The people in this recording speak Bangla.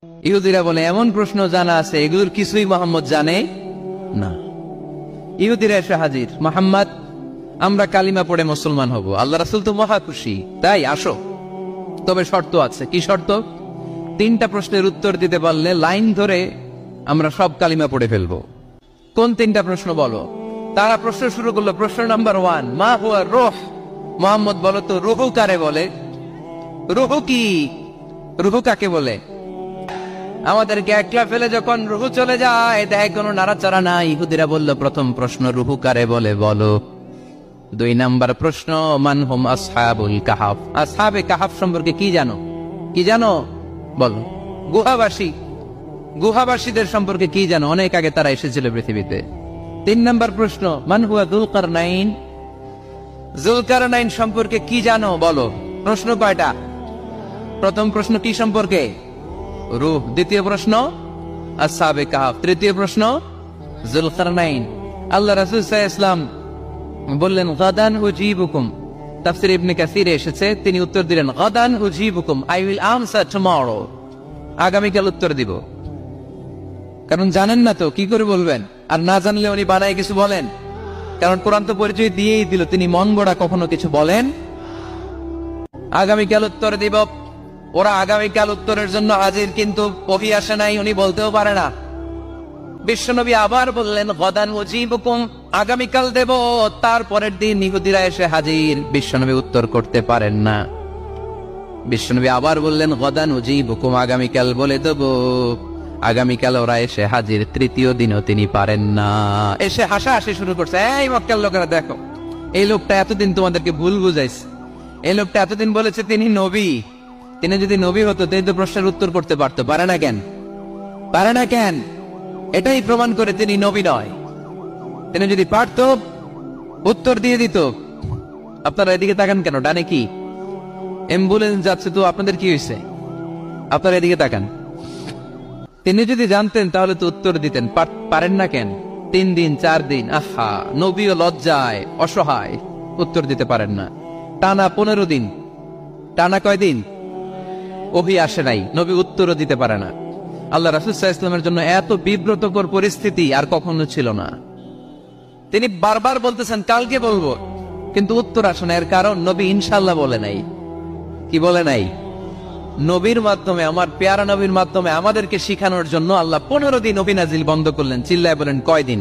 ইহুদিরা বলে এমন প্রশ্ন জানা আছে এগুলোর কিছুই মোহাম্মদ জানে না। ইহুদিরা এসে হাজির, মোহাম্মদ আমরা কালিমা পড়ে মুসলমান হব, আল্লাহ রাসূল তো মহা খুশি, তাই আসো, তবে শর্ত আছে। কি শর্ত? 3টা প্রশ্নের উত্তর দিতে পারলে লাইন ধরে আমরা সব কালিমা পড়ে ফেলবো। কোন 3টা প্রশ্ন বলো? তারা প্রশ্ন শুরু করলো। প্রশ্ন নাম্বার 1, মা হুয়া রূহ। মোহাম্মদ বলো তো রূহ কারে বলে? রূহ কি? রূহ কাকে বলে? আমাদেরকে একলা ফেলে যখন রূহ চলে যায় দেয় কোনো নাড়াচাড়া নাই। ইহুদিরা বলল প্রথম প্রশ্ন রূহ কারে বলে বলো। 2 নাম্বার প্রশ্ন মান হুম আসহাবুল কাহাফ। আসহাবে কাহাফ সম্পর্কে কি জানো? কি জানো বলো। গুহাবাসী, গুহাবাসীদের সম্পর্কে কি জানো? অনেক আগে তারা এসেছিল পৃথিবীতে। 3 নাম্বার প্রশ্ন মান হুয়া যুলকারনাইন। যুলকারনাইন সম্পর্কে কি জানো বলো। প্রশ্ন কয়টা? প্রথম প্রশ্ন কি সম্পর্কে? রূহ। দ্বিতীয় প্রশ্ন আসহাবে কাহাফ। তৃতীয় প্রশ্ন যুলকারনাইন। আল্লাহ রাসূল সাল্লাল্লাহু আলাইহি ওয়াসাল্লাম বললেন গাদান উজিবুকুম। তাফসীর ইবনে কাসিরে এসেছে, তিনি উত্তর দিলেন গাদান উজিবুকুম, আই উইল আনসার টুমরো। আগামীকাল উত্তর দিব। কারণ জানেন না তো কি করে বলবেন, আর না জানলে উনি বানায় কিছু বলেন। কারণ কোরআন তো পরিচয় দিয়েই দিল, তিনি মন গড়া কখনো কিছু বলেন। আগামীকাল উত্তর দিব। ওরা আগামীকাল উত্তরের জন্য হাজির, কিন্তু ওহী আসে নাই, উনি বলতেও পারে না। বিশ্বনবী আবার বললেন গাদান উজিবুকুম, আগামীকাল দেব। তারপরের দিন ইহুদিরা এসে হাজির, বিশ্বনবী উত্তর করতে পারেন না। বিশ্বনবী আবার বললেন গাদান উজিবুকুম, আগামীকাল বলে দেব। আগামীকাল ওরা এসে হাজির, তৃতীয় দিনও তিনি পারেন না। এসে হাসাহাসি শুরু করছে, এই মক্কার লোকেরা দেখো, এই লোকটা এতদিন তোমাদেরকে ভুল বুঝাইছে। এই লোকটা এতদিন বলেছে তিনি নবী। তিনি যদি নবী হতো তিনি তো প্রশ্নের উত্তর করতে পারতো, পারে না কেন? পারে না কেন? এটাই প্রমাণ করে তিনি নবী নয়। তিনি যদি পারত উত্তর দিয়ে দিত। আপনারা এদিকে তাকান কেন? ডানে কি অ্যাম্বুলেন্স যাচ্ছে, তো আপনাদের কি হয়েছে? আপনারা এদিকে তাকান। তিনি যদি জানতেন তাহলে তো উত্তর দিতেন, পারেন না কেন? 3 দিন 4 দিন, আহা, নবীও লজ্জায় অসহায়, উত্তর দিতে পারেন না। টানা 15 দিন, টানা কয়দিন ওহী আসে নাই, নবী উত্তরও দিতে পারে না। আল্লাহ রাসূল সাল্লাল্লাহু আলাইহি ওয়াসাল্লামের জন্য এত বিব্রতকর পরিস্থিতি আর কখনো ছিল না। তিনি বারবার বলতেছেন কালকে বলবো, কিন্তু উত্তর আসে না। এর কারণ নবী ইনশাআল্লাহ বলে নাই। কি বলে নাই? নবীর মাধ্যমে, আমার পেয়ারা নবীর মাধ্যমে আমাদেরকে শিখানোর জন্য আল্লাহ 15 দিন ওহী নাজিল বন্ধ করলেন। চিল্লায় বলেন কয়দিন?